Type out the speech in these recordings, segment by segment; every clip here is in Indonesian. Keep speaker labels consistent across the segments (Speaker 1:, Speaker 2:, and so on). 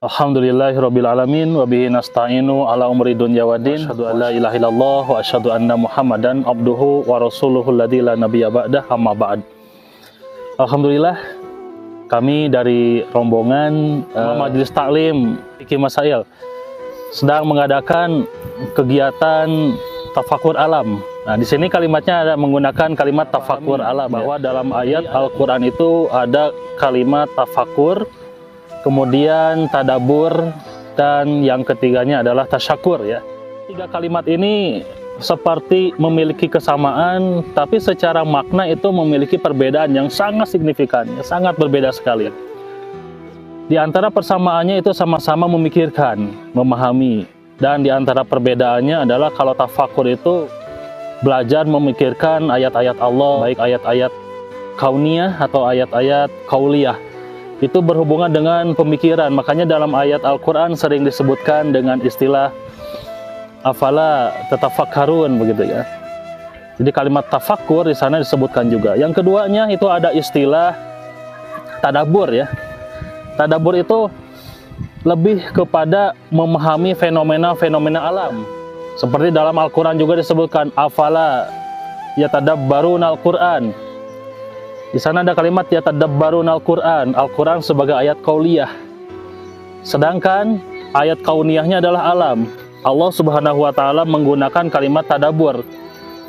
Speaker 1: Alhamdulillahirabbil alamin wa bihi nasta'inu ala umri dunya waddin. Asyhadu an la ilaha illallah wa asyhadu anna Muhammadan abduhu wa rasuluhu alladzi la nabiyya ba'dah, amma ba'd. Alhamdulillah, kami dari rombongan Majelis Taklim Fikih Masail sedang mengadakan kegiatan tafakur alam. Nah, di sini kalimatnya ada menggunakan kalimat tafakur alam, bahwa dalam ayat Al-Qur'an itu ada kalimat tafakur, kemudian tadabur, dan yang ketiganya adalah tasyakur ya. Tiga kalimat ini seperti memiliki kesamaan, tapi secara makna itu memiliki perbedaan yang sangat signifikan, sangat berbeda sekali. Di antara persamaannya itu sama-sama memikirkan, memahami, dan di antara perbedaannya adalah kalau tafakur itu belajar memikirkan ayat-ayat Allah, baik ayat-ayat kauniyah atau ayat-ayat kauliyah. Itu berhubungan dengan pemikiran. Makanya dalam ayat Al-Qur'an sering disebutkan dengan istilah afala tatafakkarun, begitu ya. Jadi kalimat tafakkur di sana disebutkan juga. Yang keduanya itu ada istilah tadabur ya. Tadabur itu lebih kepada memahami fenomena-fenomena alam. Seperti dalam Al-Qur'an juga disebutkan afala yatadabbaruna Al-Qur'an. Di sana ada kalimat yatadabbarun Al-Qur'an, Al-Qur'an sebagai ayat qauliyah. Sedangkan ayat kauniyahnya adalah alam. Allah Subhanahu wa taala menggunakan kalimat tadabbur.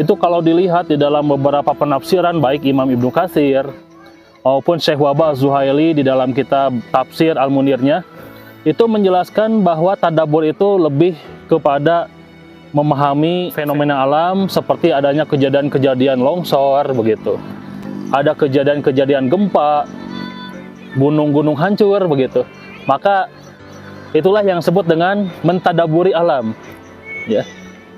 Speaker 1: Itu kalau dilihat di dalam beberapa penafsiran baik Imam Ibnu Katsir maupun Syekh Wahbah Az-Zuhaili di dalam kitab Tafsir Al-Munirnya, itu menjelaskan bahwa tadabbur itu lebih kepada memahami fenomena alam seperti adanya kejadian-kejadian longsor begitu. Ada kejadian-kejadian gempa, gunung-gunung hancur begitu. Maka itulah yang disebut dengan mentadaburi alam. Ya.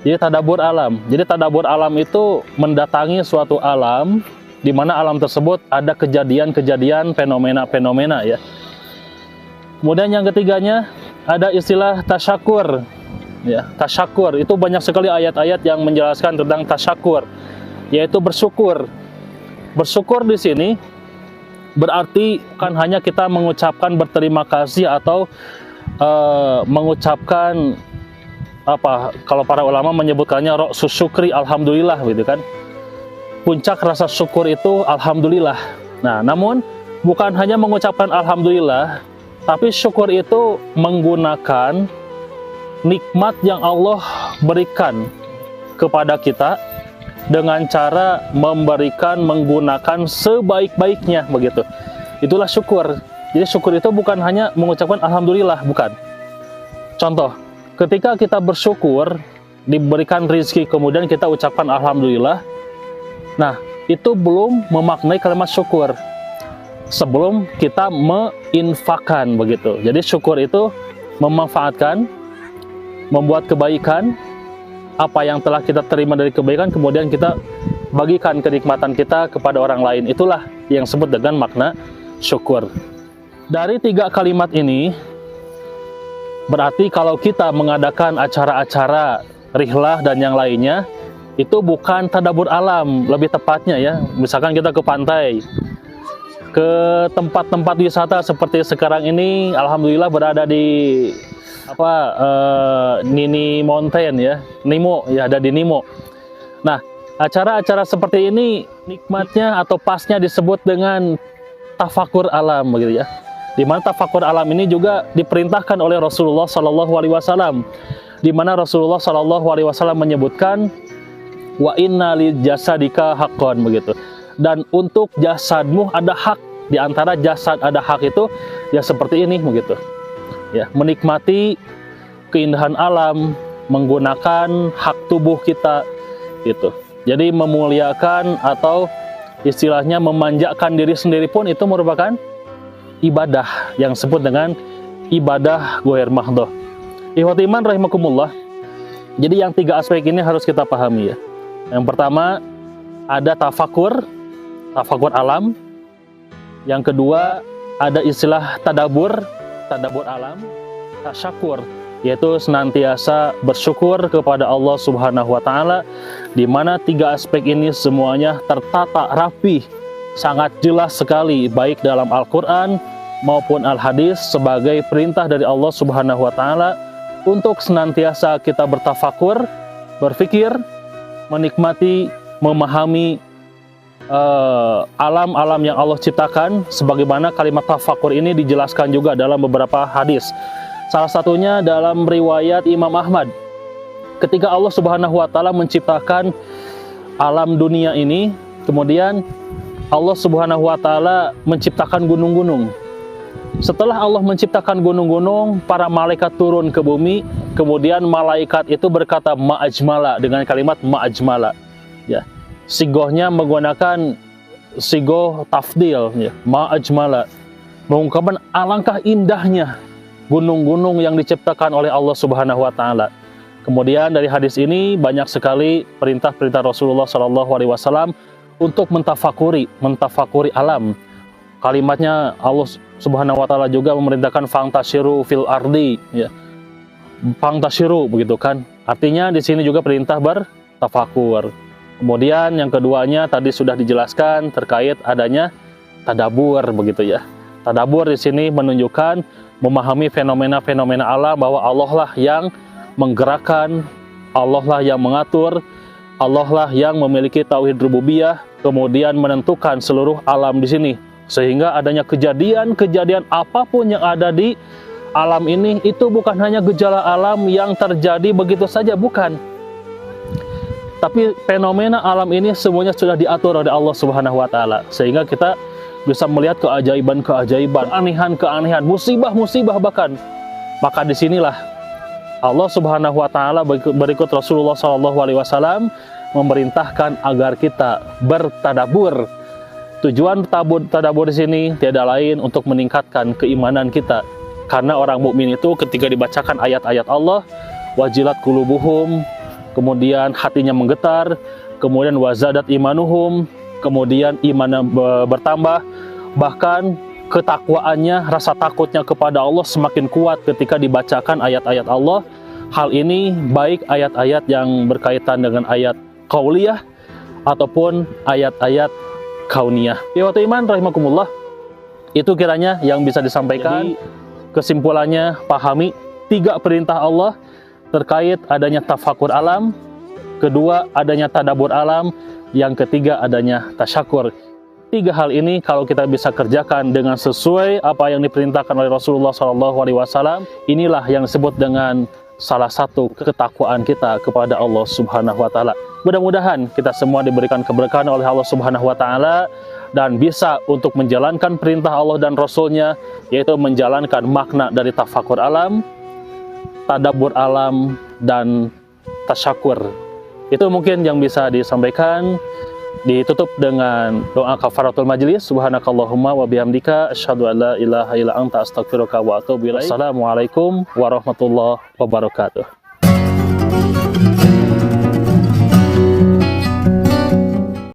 Speaker 1: Jadi tadabur alam. Jadi tadabur alam itu mendatangi suatu alam di mana alam tersebut ada kejadian-kejadian, fenomena-fenomena ya. Kemudian yang ketiganya ada istilah tasyakur. Ya, tasyakur itu banyak sekali ayat-ayat yang menjelaskan tentang tasyakur, yaitu bersyukur. Bersyukur di sini berarti bukan hanya kita mengucapkan berterima kasih atau mengucapkan apa, kalau para ulama menyebutkannya ra'sus syukri, alhamdulillah gitu kan. Puncak rasa syukur itu alhamdulillah. Nah, namun bukan hanya mengucapkan alhamdulillah, tapi syukur itu menggunakan nikmat yang Allah berikan kepada kita dengan cara memberikan, menggunakan sebaik-baiknya begitu. Itulah syukur. Jadi syukur itu bukan hanya mengucapkan alhamdulillah, bukan. Contoh, ketika kita bersyukur diberikan rezeki kemudian kita ucapkan alhamdulillah, nah itu belum memaknai kalimat syukur sebelum kita menginfakkan begitu. Jadi syukur itu memanfaatkan, membuat kebaikan, apa yang telah kita terima dari kebaikan kemudian kita bagikan kenikmatan kita kepada orang lain. Itulah yang disebut dengan makna syukur. Dari tiga kalimat ini berarti kalau kita mengadakan acara-acara rihlah dan yang lainnya, itu bukan tadabur alam, lebih tepatnya ya. Misalkan kita ke pantai, ke tempat-tempat wisata seperti sekarang ini, alhamdulillah berada di Nini Mountain ya, Nimo ya, ada di Nimo. Nah, acara-acara seperti ini nikmatnya atau pasnya disebut dengan tafakur alam begitu ya. Di mana tafakur alam ini juga diperintahkan oleh Rasulullah Shallallahu Alaihi Wasallam, di mana Rasulullah Shallallahu Alaihi Wasallam menyebutkan wa inna li jasadika haqqan begitu. Dan untuk jasadmu ada hak. Di antara jasad ada hak itu ya seperti ini begitu. Ya, menikmati keindahan alam menggunakan hak tubuh kita gitu. Jadi memuliakan atau istilahnya memanjakan diri sendiri pun itu merupakan ibadah yang disebut dengan ibadah ghair mahdhah. Ikhwati iman rahimakumullah. Jadi yang tiga aspek ini harus kita pahami ya. Yang pertama ada tafakur alam. Yang kedua ada istilah tadabur alam, tasyakur, yaitu senantiasa bersyukur kepada Allah Subhanahu wa taala, di mana tiga aspek ini semuanya tertata rapi, sangat jelas sekali baik dalam Al-Qur'an maupun al-hadis sebagai perintah dari Allah Subhanahu wa taala untuk senantiasa kita bertafakur, berfikir, menikmati, memahami alam-alam yang Allah ciptakan, sebagaimana kalimat tafakur ini dijelaskan juga dalam beberapa hadis. Salah satunya dalam riwayat Imam Ahmad, ketika Allah Subhanahu wa taala menciptakan alam dunia ini, kemudian Allah Subhanahu wa taala menciptakan gunung-gunung. Setelah Allah menciptakan gunung-gunung, para malaikat turun ke bumi, kemudian malaikat itu berkata ma'ajmala, dengan kalimat ma'ajmala. Ya. Sigohnya menggunakan sigoh tafdil, ya, ma'ajmala, mengungkapkan alangkah indahnya gunung-gunung yang diciptakan oleh Allah Subhanahu wa taala. Kemudian dari hadis ini banyak sekali perintah-perintah Rasulullah SAW untuk mentafakuri alam. Kalimatnya Allah Subhanahu wa taala juga memerintahkan fangtashiru fil ardi, ya. Fangtashiru, begitu kan? Artinya di sini juga perintah bertafakur. Kemudian yang keduanya tadi sudah dijelaskan terkait adanya tadabur, begitu ya. Tadabur di sini menunjukkan memahami fenomena-fenomena alam, bahwa Allah lah yang menggerakkan, Allah lah yang mengatur, Allah lah yang memiliki tauhid rububiyah, kemudian menentukan seluruh alam di sini. Sehingga adanya kejadian-kejadian apapun yang ada di alam ini, itu bukan hanya gejala alam yang terjadi begitu saja, bukan. Tapi fenomena alam ini semuanya sudah diatur oleh Allah Subhanahu wa taala, sehingga kita bisa melihat keajaiban-keajaiban, keanehan-keanehan, musibah-musibah bahkan. Maka disinilah Allah Subhanahu wa taala berikut Rasulullah SAW memerintahkan agar kita bertadabur. Tujuan tadabur di sini tiada lain untuk meningkatkan keimanan kita. Karena orang mukmin itu ketika dibacakan ayat-ayat Allah, wajilat qulubuhum, kemudian hatinya menggetar, kemudian wazadat imanuhum, kemudian imannya bertambah, bahkan ketakwaannya, rasa takutnya kepada Allah semakin kuat ketika dibacakan ayat-ayat Allah. Hal ini baik ayat-ayat yang berkaitan dengan ayat qauliyah ataupun ayat-ayat kauniyah. Ikhwatul iman rahimakumullah, itu kiranya yang bisa disampaikan. Jadi, kesimpulannya, pahami 3 perintah Allah terkait adanya tafakur alam, kedua adanya tadabur alam, yang ketiga adanya tasyakur. 3 hal ini kalau kita bisa kerjakan dengan sesuai apa yang diperintahkan oleh Rasulullah SAW, inilah yang disebut dengan salah satu ketakwaan kita kepada Allah Subhanahu wa taala. Mudah-mudahan kita semua diberikan keberkahan oleh Allah Subhanahu wa taala dan bisa untuk menjalankan perintah Allah dan Rasul-Nya, yaitu menjalankan makna dari tafakur alam, tadabbur alam, dan tasyakur. Itu mungkin yang bisa disampaikan. Ditutup dengan doa kafaratul majlis. Subhanakallahumma wa bihamdika asyhadu an la ilaha illa anta astaghfiruka wa atubu ilaik. Assalamualaikum warahmatullahi wabarakatuh.